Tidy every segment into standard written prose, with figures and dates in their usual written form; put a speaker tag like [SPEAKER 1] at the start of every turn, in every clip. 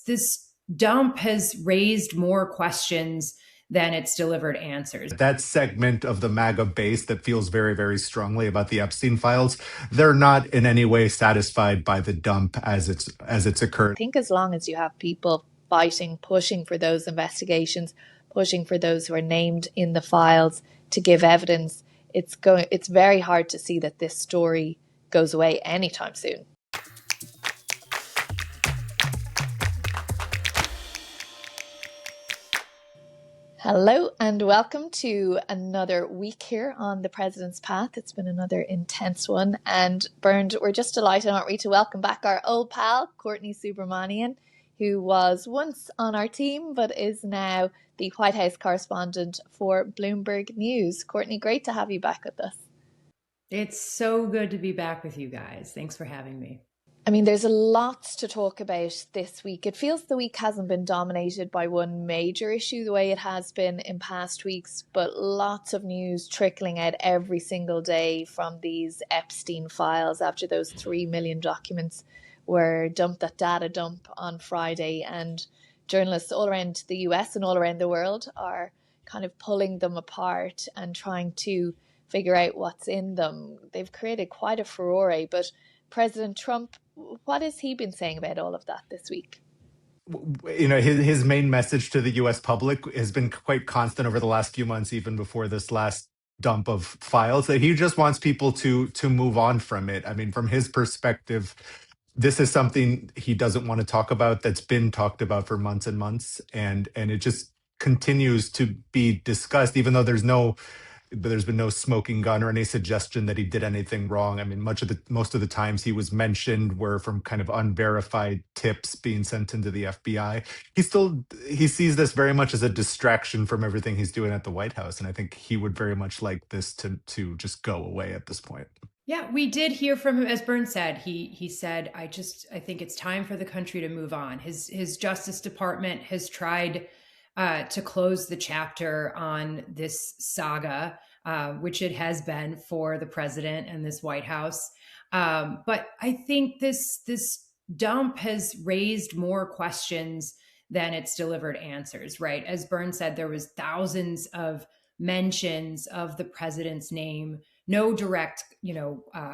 [SPEAKER 1] This dump has raised more questions than it's delivered answers.
[SPEAKER 2] That segment of the MAGA base that feels very, very strongly about the Epstein files, they're not in any way satisfied by the dump as it's occurred.
[SPEAKER 3] I think as long as you have people fighting, pushing for those investigations, pushing for those who are named in the files to give evidence, it's very hard to see that this story goes away anytime soon. Hello and welcome to another week here on The President's Path. It's been another intense one. And Bernd, we're just delighted, aren't we, to welcome back our old pal, Courtney Subramanian, who was once on our team but is now the White House correspondent for Bloomberg News. Courtney, great to have you back with us.
[SPEAKER 1] It's so good to be back with you guys. Thanks for having me.
[SPEAKER 3] I mean, there's a lot to talk about this week. It feels the week hasn't been dominated by one major issue the way it has been in past weeks, but lots of news trickling out every single day from these Epstein files after those 3 million documents were dumped, that data dump on Friday. And journalists all around the US and all around the world are kind of pulling them apart and trying to figure out what's in them. They've created quite a furore, but President Trump, what has he been saying about all of that this week?
[SPEAKER 2] You know, his main message to the U.S. public has been quite constant over the last few months, even before this last dump of files, that he just wants people to move on from it. I mean, from his perspective, this is something he doesn't want to talk about that's been talked about for months and months, and it just continues to be discussed, even though there's been no smoking gun or any suggestion that he did anything wrong. I mean, most of the times he was mentioned were from kind of unverified tips being sent into the FBI. He sees this very much as a distraction from everything he's doing at the White House, and I think he would very much like this to just go away at this point.
[SPEAKER 1] Yeah, we did hear from him, as Bernd said. He said, I think it's time for the country to move on. His Justice Department has tried to close the chapter on this saga, which it has been for the president and this White House. But I think this dump has raised more questions than it's delivered answers, right? As Bernd said, there was thousands of mentions of the president's name, no direct,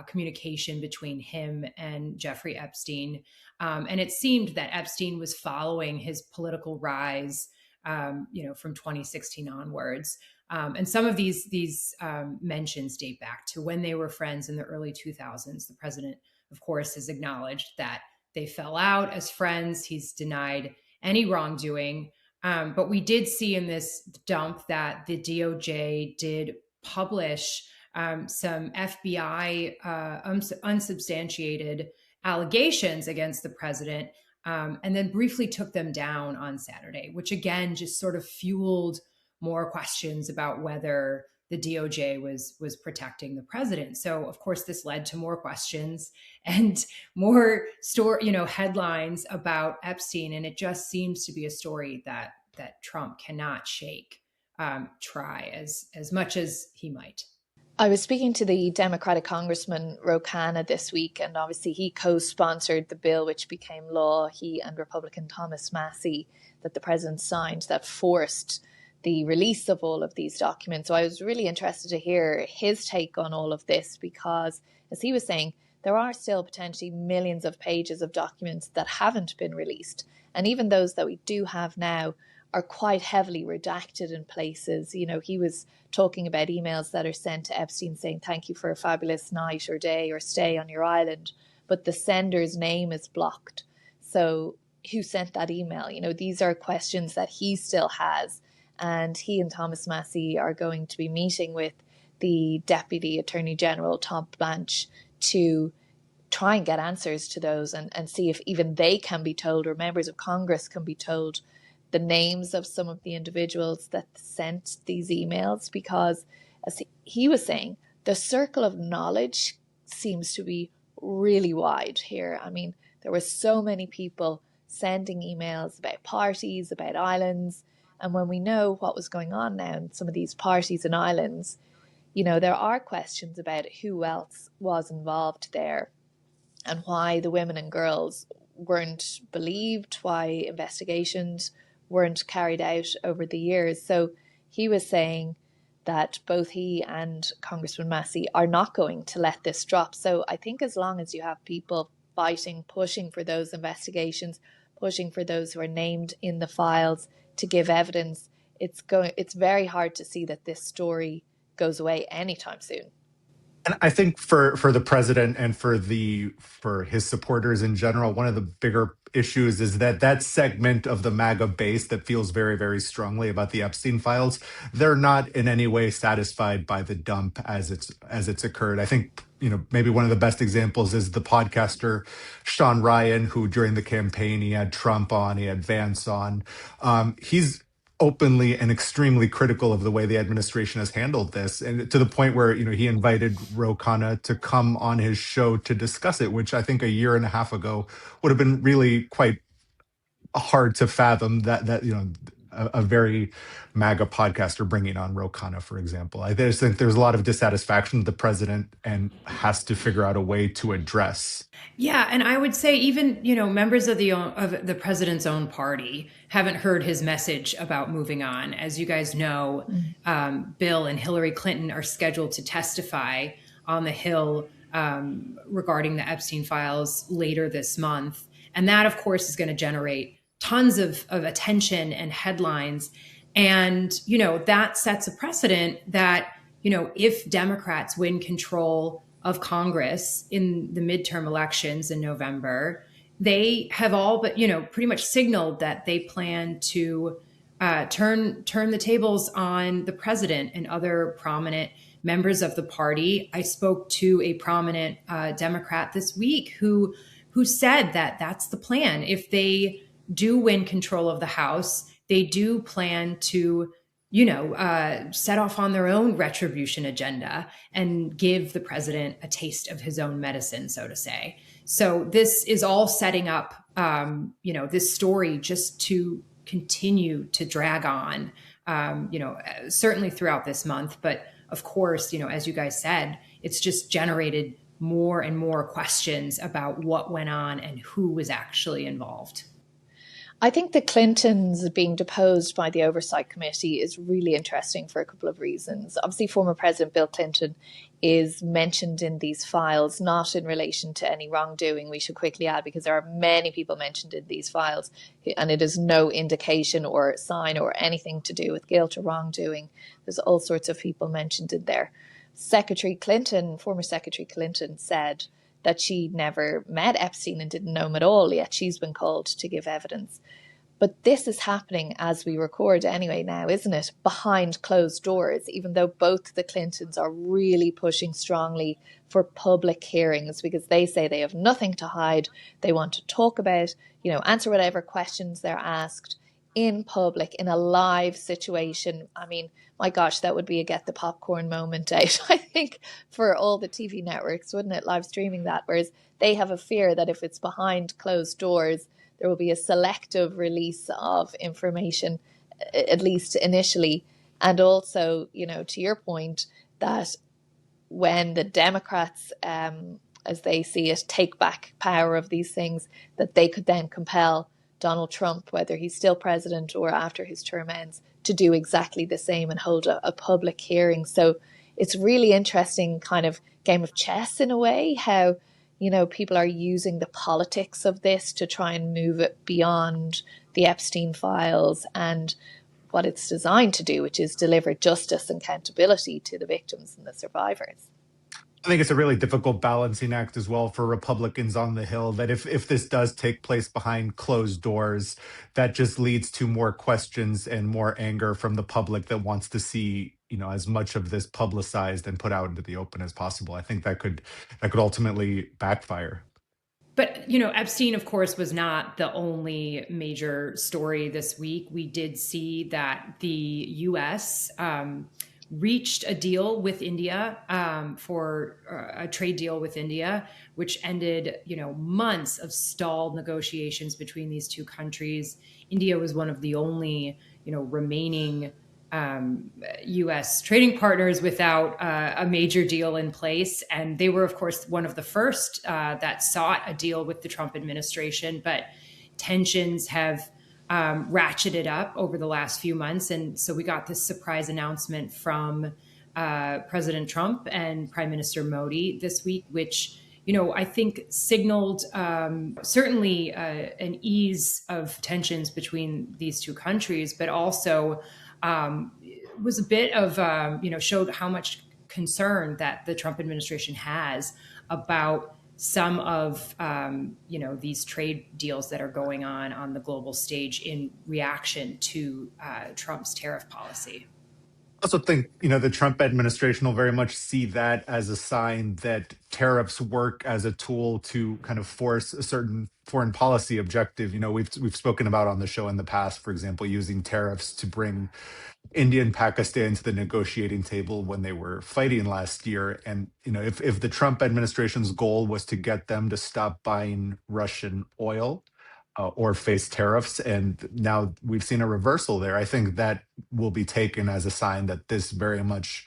[SPEAKER 1] communication between him and Jeffrey Epstein. And it seemed that Epstein was following his political rise from 2016 onwards. And some of these mentions date back to when they were friends in the early 2000s. The president, of course, has acknowledged that they fell out as friends. He's denied any wrongdoing. But we did see in this dump that the DOJ did publish some FBI unsubstantiated allegations against the president, and then briefly took them down on Saturday, which again just sort of fueled more questions about whether the DOJ was protecting the president. So of course this led to more questions and more headlines about Epstein, and it just seems to be a story that Trump cannot shake, try as much as he might.
[SPEAKER 3] I was speaking to the Democratic Congressman Ro Khanna this week, and obviously he co-sponsored the bill which became law, he and Republican Thomas Massie, that the president signed, that forced the release of all of these documents. So I was really interested to hear his take on all of this, because as he was saying, there are still potentially millions of pages of documents that haven't been released. And even those that we do have now are quite heavily redacted in places. You know, he was talking about emails that are sent to Epstein saying, thank you for a fabulous night or day or stay on your island, but the sender's name is blocked. So who sent that email? You know, these are questions that he still has. And he and Thomas Massie are going to be meeting with the Deputy Attorney General, Tom Blanche, to try and get answers to those and see if even they can be told, or members of Congress can be told, the names of some of the individuals that sent these emails, because as he was saying, the circle of knowledge seems to be really wide here. I mean, there were so many people sending emails about parties, about islands. And when we know what was going on now in some of these parties and islands, you know, there are questions about who else was involved there and why the women and girls weren't believed, why investigations weren't carried out over the years. So he was saying that both he and Congressman Massey are not going to let this drop. So I think as long as you have people fighting, pushing for those investigations, pushing for those who are named in the files to give evidence, it's very hard to see that this story goes away anytime soon.
[SPEAKER 2] And I think for the president and for his supporters in general, one of the bigger issues is that that segment of the MAGA base that feels very, very strongly about the Epstein files, they're not in any way satisfied by the dump as it's occurred. I think, maybe one of the best examples is the podcaster Sean Ryan, who during the campaign he had Trump on, he had Vance on. He's openly and extremely critical of the way the administration has handled this, and to the point where he invited Ro Khanna to come on his show to discuss it, which I think a year and a half ago would have been really quite hard to fathom that a very MAGA podcaster bringing on Ro Khanna, for example. I just think there's a lot of dissatisfaction with the president and has to figure out a way to address.
[SPEAKER 1] Yeah, and I would say even members of the president's own party haven't heard his message about moving on. As you guys know, Bill and Hillary Clinton are scheduled to testify on the Hill regarding the Epstein files later this month, and that, of course, is going to generate tons of attention and headlines. And, that sets a precedent that, if Democrats win control of Congress in the midterm elections in November, they have all but, pretty much signaled that they plan to turn the tables on the president and other prominent members of the party. I spoke to a prominent Democrat this week who said that that's the plan. If they do win control of the House, they do plan to, set off on their own retribution agenda and give the president a taste of his own medicine, so to say. So this is all setting up, this story just to continue to drag on, certainly throughout this month. But of course, as you guys said, it's just generated more and more questions about what went on and who was actually involved.
[SPEAKER 3] I think the Clintons being deposed by the Oversight Committee is really interesting for a couple of reasons. Obviously, former President Bill Clinton is mentioned in these files, not in relation to any wrongdoing, we should quickly add, because there are many people mentioned in these files, and it is no indication or sign or anything to do with guilt or wrongdoing. There's all sorts of people mentioned in there. Former Secretary Clinton said that she never met Epstein and didn't know him at all, yet she's been called to give evidence. But this is happening as we record anyway now, isn't it? Behind closed doors, even though both the Clintons are really pushing strongly for public hearings because they say they have nothing to hide. They want to talk about, answer whatever questions they're asked in public, in a live situation. I mean, my gosh, that would be a get the popcorn moment out, I think, for all the TV networks, wouldn't it? Live streaming that. Whereas they have a fear that if it's behind closed doors, there will be a selective release of information, at least initially. And also, to your point, that when the Democrats, as they see it, take back power of these things, that they could then compel Donald Trump, whether he's still president or after his term ends, to do exactly the same and hold a public hearing. So it's really interesting kind of game of chess in a way, how, people are using the politics of this to try and move it beyond the Epstein files and what it's designed to do, which is deliver justice and accountability to the victims and the survivors.
[SPEAKER 2] I think it's a really difficult balancing act as well for Republicans on the Hill, that if this does take place behind closed doors, that just leads to more questions and more anger from the public that wants to see, as much of this publicized and put out into the open as possible. I think that could ultimately backfire.
[SPEAKER 1] But, Epstein, of course, was not the only major story this week. We did see that the U.S. Reached a deal with India for a trade deal with India, which ended, months of stalled negotiations between these two countries. India was one of the only, remaining U.S. trading partners without a major deal in place. And they were, of course, one of the first that sought a deal with the Trump administration. But tensions have ratcheted up over the last few months. And so we got this surprise announcement from President Trump and Prime Minister Modi this week, which I think signaled certainly an ease of tensions between these two countries, but also was a bit of, showed how much concern that the Trump administration has about some of, these trade deals that are going on the global stage in reaction to Trump's tariff policy.
[SPEAKER 2] I also think, the Trump administration will very much see that as a sign that tariffs work as a tool to kind of force a certain foreign policy objective. We've spoken about on the show in the past, for example, using tariffs to bring India and Pakistan to the negotiating table when they were fighting last year. And, if the Trump administration's goal was to get them to stop buying Russian oil, or face tariffs, and now we've seen a reversal there, I think that will be taken as a sign that this very much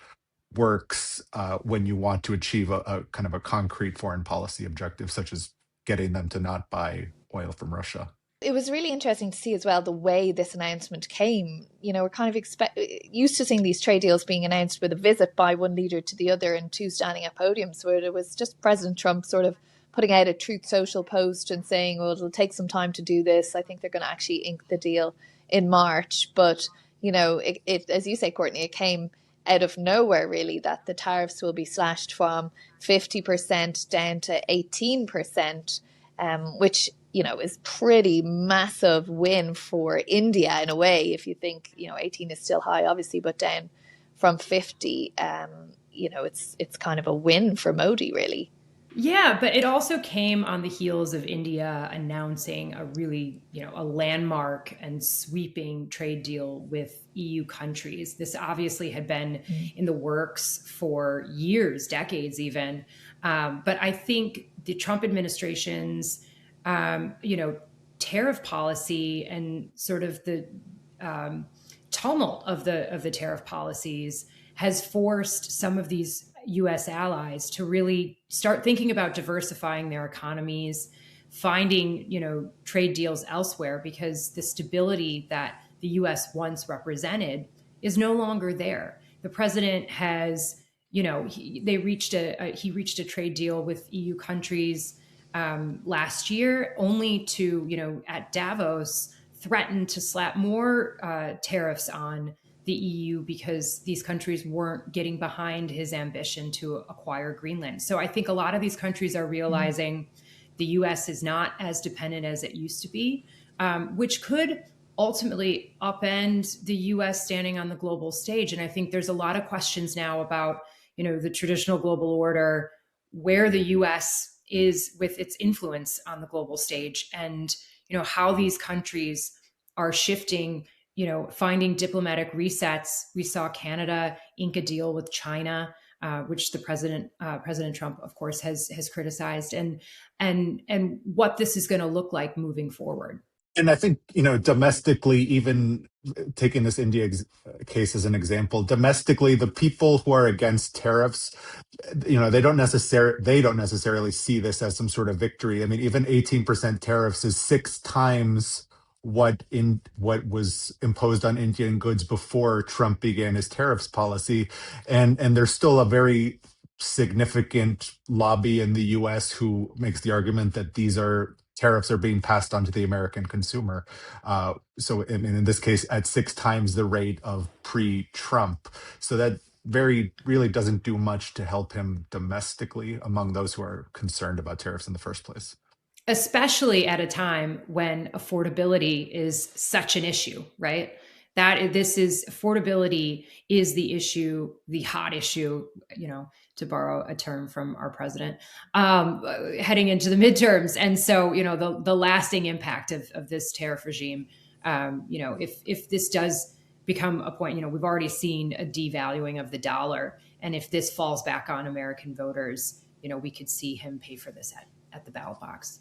[SPEAKER 2] works when you want to achieve a kind of a concrete foreign policy objective, such as getting them to not buy oil from Russia.
[SPEAKER 3] It was really interesting to see as well the way this announcement came. We're kind of used to seeing these trade deals being announced with a visit by one leader to the other and two standing at podiums, where it was just President Trump sort of putting out a Truth Social post and saying, well, it'll take some time to do this. I think they're going to actually ink the deal in March. But, it as you say, Courtney, it came out of nowhere, really, that the tariffs will be slashed from 50% down to 18%, which, is pretty massive win for India in a way. If you think, 18 is still high, obviously, but down from 50, it's kind of a win for Modi, really.
[SPEAKER 1] Yeah, but it also came on the heels of India announcing a really, a landmark and sweeping trade deal with EU countries. This obviously had been in the works for years, decades even. But I think the Trump administration's, tariff policy and sort of the tumult of the tariff policies has forced some of these U.S. allies to really start thinking about diversifying their economies, finding, trade deals elsewhere, because the stability that the U.S. once represented is no longer there. The president has, he reached a trade deal with EU countries last year, only to, at Davos, threaten to slap more tariffs on the EU because these countries weren't getting behind his ambition to acquire Greenland. So I think a lot of these countries are realizing the US is not as dependent as it used to be, which could ultimately upend the US standing on the global stage. And I think there's a lot of questions now about, the traditional global order, where the US is with its influence on the global stage, and, how these countries are shifting, finding diplomatic resets. We saw Canada ink a deal with China, which the President Trump, of course, has criticized, and what this is going to look like moving forward.
[SPEAKER 2] And I think, domestically, even taking this India case as an example, domestically, the people who are against tariffs, they don't necessarily see this as some sort of victory. I mean, even 18% tariffs is 6 times what was imposed on Indian goods before Trump began his tariffs policy, and there's still a very significant lobby in the U.S. who makes the argument that tariffs are being passed on to the American consumer. So in this case, at 6 times the rate of pre-Trump. So that really doesn't do much to help him domestically among those who are concerned about tariffs in the first place.
[SPEAKER 1] Especially at a time when affordability is such an issue, right? Affordability is the issue, the hot issue, to borrow a term from our president, heading into the midterms. And so, the lasting impact of this tariff regime, if this does become a point, we've already seen a devaluing of the dollar. And if this falls back on American voters, we could see him pay for this at the ballot box.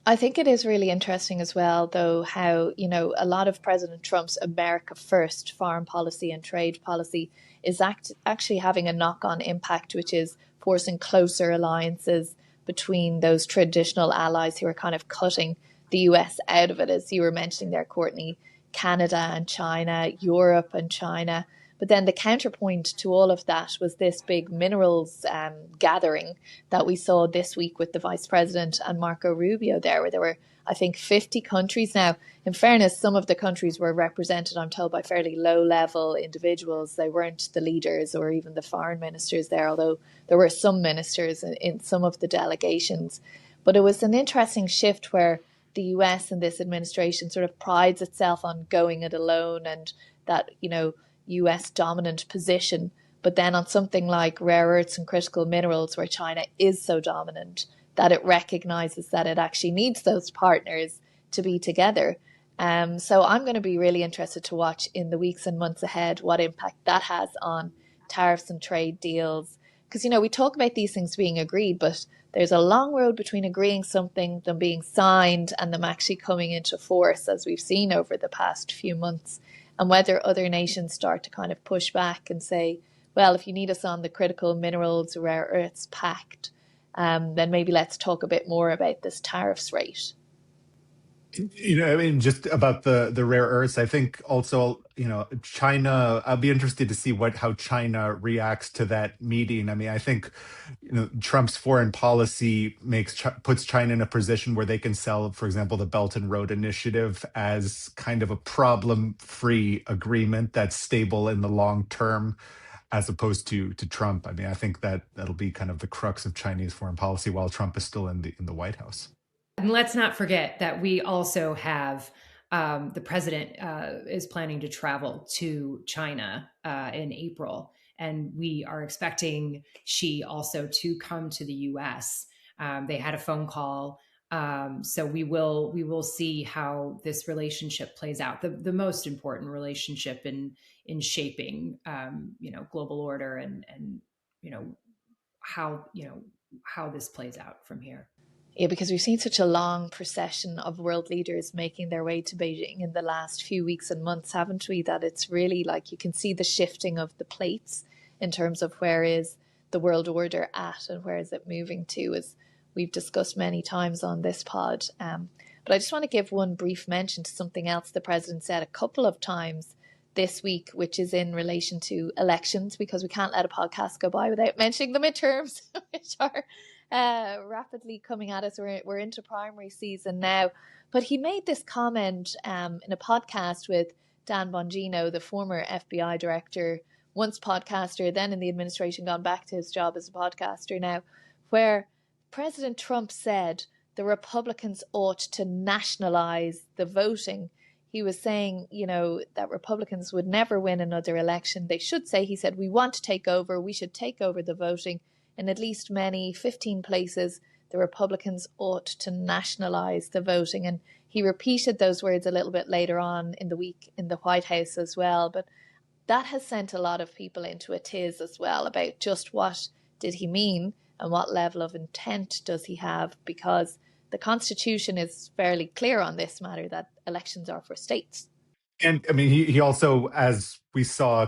[SPEAKER 3] I think it is really interesting as well, though, how, a lot of President Trump's America First foreign policy and trade policy is actually having a knock on impact, which is forcing closer alliances between those traditional allies who are kind of cutting the US out of it, as you were mentioning there, Courtney, Canada and China, Europe and China. But then the counterpoint to all of that was this big minerals gathering that we saw this week with the Vice President and Marco Rubio there, where there were, I think, 50 countries. Now, in fairness, some of the countries were represented, I'm told, by fairly low-level individuals. They weren't the leaders or even the foreign ministers there, although there were some ministers in some of the delegations. But it was an interesting shift where the US and this administration sort of prides itself on going it alone and that, US dominant position. But then on something like rare earths and critical minerals, where China is so dominant, that it recognizes that it actually needs those partners to be together. So I'm going to be really interested to watch in the weeks and months ahead what impact that has on tariffs and trade deals. Because, we talk about these things being agreed, but there's a long road between agreeing something, them being signed, and them actually coming into force, as we've seen over the past few months. And whether other nations start to kind of push back and say, well, if you need us on the critical minerals, rare earths pact, then maybe let's talk a bit more about this tariffs rate.
[SPEAKER 2] Just about the rare earths, I think also, China, I'll be interested to see how China reacts to that meeting. I mean, I think, Trump's foreign policy puts China in a position where they can sell, for example, the Belt and Road Initiative as kind of a problem-free agreement that's stable in the long term, as opposed to Trump. I mean, I think that'll be kind of the crux of Chinese foreign policy while Trump is still in the White House.
[SPEAKER 1] And let's not forget that we also have the president is planning to travel to China in April, and we are expecting Xi also to come to the U.S. They had a phone call, so we will see how this relationship plays out. The most important relationship in shaping global order and how this plays out from here.
[SPEAKER 3] Yeah, because we've seen such a long procession of world leaders making their way to Beijing in the last few weeks and months, haven't we? That it's really like you can see the shifting of the plates in terms of where is the world order at and where is it moving to, as we've discussed many times on this pod. But I just want to give one brief mention to something else the president said a couple of times this week, which is in relation to elections, because we can't let a podcast go by without mentioning the midterms, which are rapidly coming at us. We're into primary season now. But he made this comment in a podcast with Dan Bongino, the former FBI director, once podcaster, then in the administration, gone back to his job as a podcaster now, where President Trump said the Republicans ought to nationalize the voting. He was saying, that Republicans would never win another election. They should say, he said, we want to take over. We should take over the voting. In at least 15 places, the Republicans ought to nationalize the voting. And he repeated those words a little bit later on in the week in the White House as well. But that has sent a lot of people into a tiz as well about just what did he mean and what level of intent does he have, because the Constitution is fairly clear on this matter that elections are for states.
[SPEAKER 2] And I mean, he also, as we saw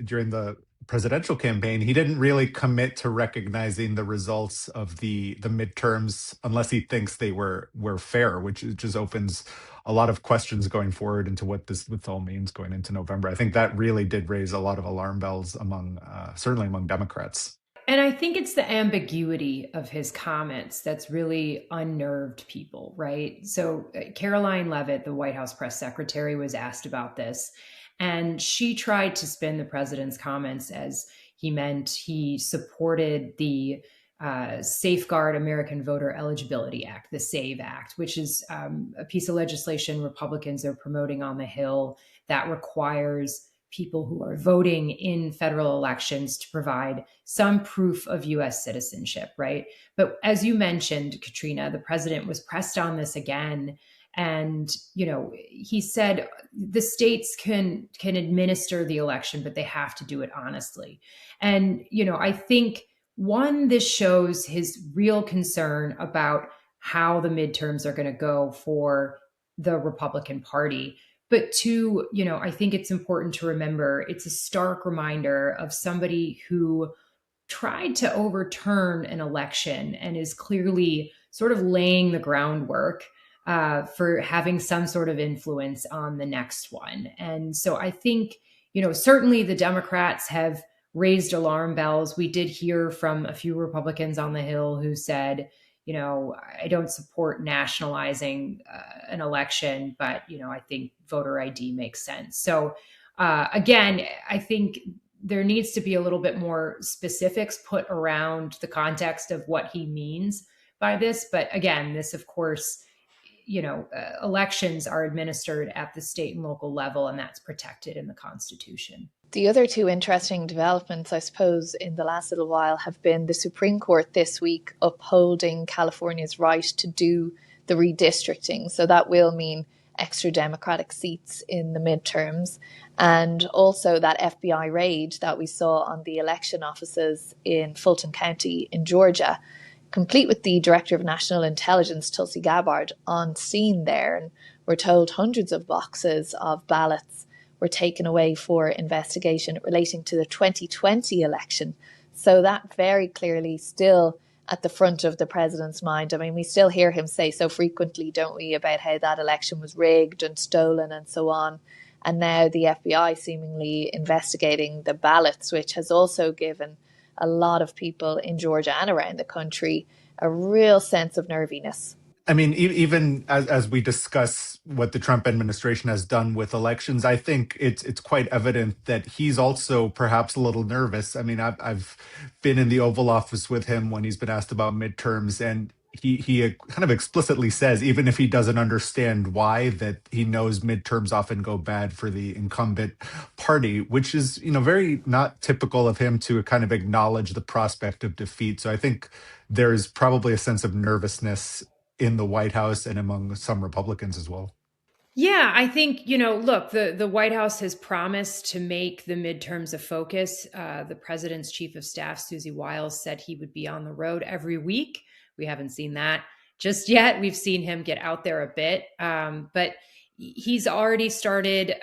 [SPEAKER 2] during the presidential campaign, he didn't really commit to recognizing the results of the midterms unless he thinks they were fair, which just opens a lot of questions going forward into what this all means going into November. I think that really did raise a lot of alarm bells certainly among Democrats.
[SPEAKER 1] And I think it's the ambiguity of his comments that's really unnerved people, right? So Caroline Leavitt, the White House press secretary, was asked about this, and she tried to spin the president's comments as he meant he supported the Safeguard American Voter Eligibility Act, the SAVE Act, which is a piece of legislation Republicans are promoting on the Hill that requires people who are voting in federal elections to provide some proof of U.S. citizenship, right? But as you mentioned, Katrina, the president was pressed on this again. And, he said the states can administer the election, but they have to do it honestly. And, I think, one, this shows his real concern about how the midterms are going to go for the Republican Party. But two, I think it's important to remember it's a stark reminder of somebody who tried to overturn an election and is clearly sort of laying the groundwork for having some sort of influence on the next one. And so I think, certainly the Democrats have raised alarm bells. We did hear from a few Republicans on the Hill who said, I don't support nationalizing an election, but, I think voter ID makes sense. So again, I think there needs to be a little bit more specifics put around the context of what he means by this. But again, this, of course, elections are administered at the state and local level, and that's protected in the Constitution.
[SPEAKER 3] The other two interesting developments, I suppose, in the last little while have been the Supreme Court this week upholding California's right to do the redistricting. So that will mean extra Democratic seats in the midterms. And also that FBI raid that we saw on the election offices in Fulton County in Georgia, complete with the Director of National Intelligence, Tulsi Gabbard, on scene there. And we're told hundreds of boxes of ballots were taken away for investigation relating to the 2020 election. So that very clearly still at the front of the president's mind. I mean, we still hear him say so frequently, don't we, about how that election was rigged and stolen and so on. And now the FBI seemingly investigating the ballots, which has also given a lot of people in Georgia and around the country a real sense of nerviness.
[SPEAKER 2] I mean, even as we discuss what the Trump administration has done with elections, I think it's quite evident that he's also perhaps a little nervous. I mean, I've been in the Oval Office with him when he's been asked about midterms, and he kind of explicitly says, even if he doesn't understand why, that he knows midterms often go bad for the incumbent party, which is, very not typical of him to kind of acknowledge the prospect of defeat. So I think there's probably a sense of nervousness in the White House and among some Republicans as well.
[SPEAKER 1] Yeah, I think, look, the White House has promised to make the midterms a focus. The president's chief of staff, Susie Wiles, said he would be on the road every week. We haven't seen that just yet. We've seen him get out there a bit, but he's already started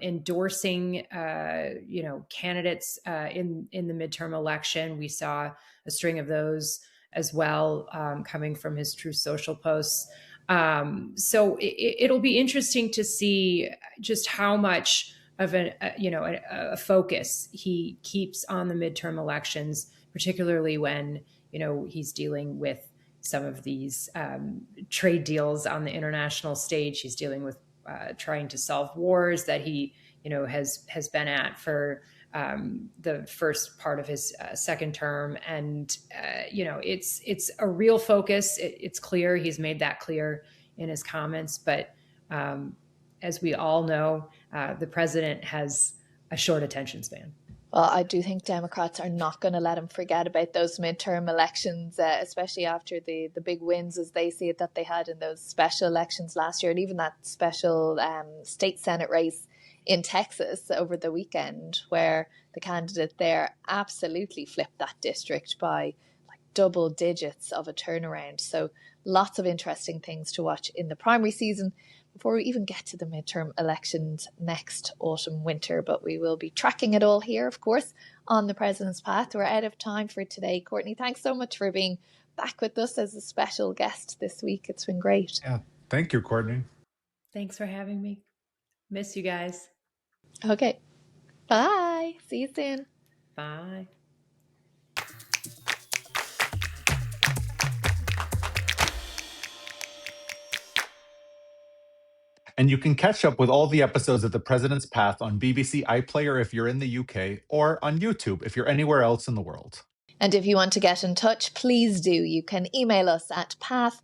[SPEAKER 1] endorsing, candidates in the midterm election. We saw a string of those as well, coming from his Truth Social posts. So it'll be interesting to see just how much of a focus he keeps on the midterm elections, particularly when, he's dealing with some of these trade deals on the international stage. He's dealing with trying to solve wars that he, has been at for the first part of his second term. And, it's a real focus. It's clear. He's made that clear in his comments. But as we all know, the president has a short attention span.
[SPEAKER 3] Well, I do think Democrats are not going to let him forget about those midterm elections, especially after the big wins, as they see it, that they had in those special elections last year, and even that special state Senate race in Texas over the weekend, where the candidate there absolutely flipped that district by like double digits of a turnaround. So lots of interesting things to watch in the primary season before we even get to the midterm elections next autumn, winter. But we will be tracking it all here, of course, on the President's Path. We're out of time for today. Courtney, thanks so much for being back with us as a special guest this week. It's been great.
[SPEAKER 2] Yeah, thank you, Courtney.
[SPEAKER 1] Thanks for having me. Miss you guys.
[SPEAKER 3] Okay. Bye. See you soon.
[SPEAKER 1] Bye.
[SPEAKER 2] And you can catch up with all the episodes of The President's Path on BBC iPlayer if you're in the UK, or on YouTube if you're anywhere else in the world.
[SPEAKER 3] And if you want to get in touch, please do. You can email us at path@bbc.co.uk.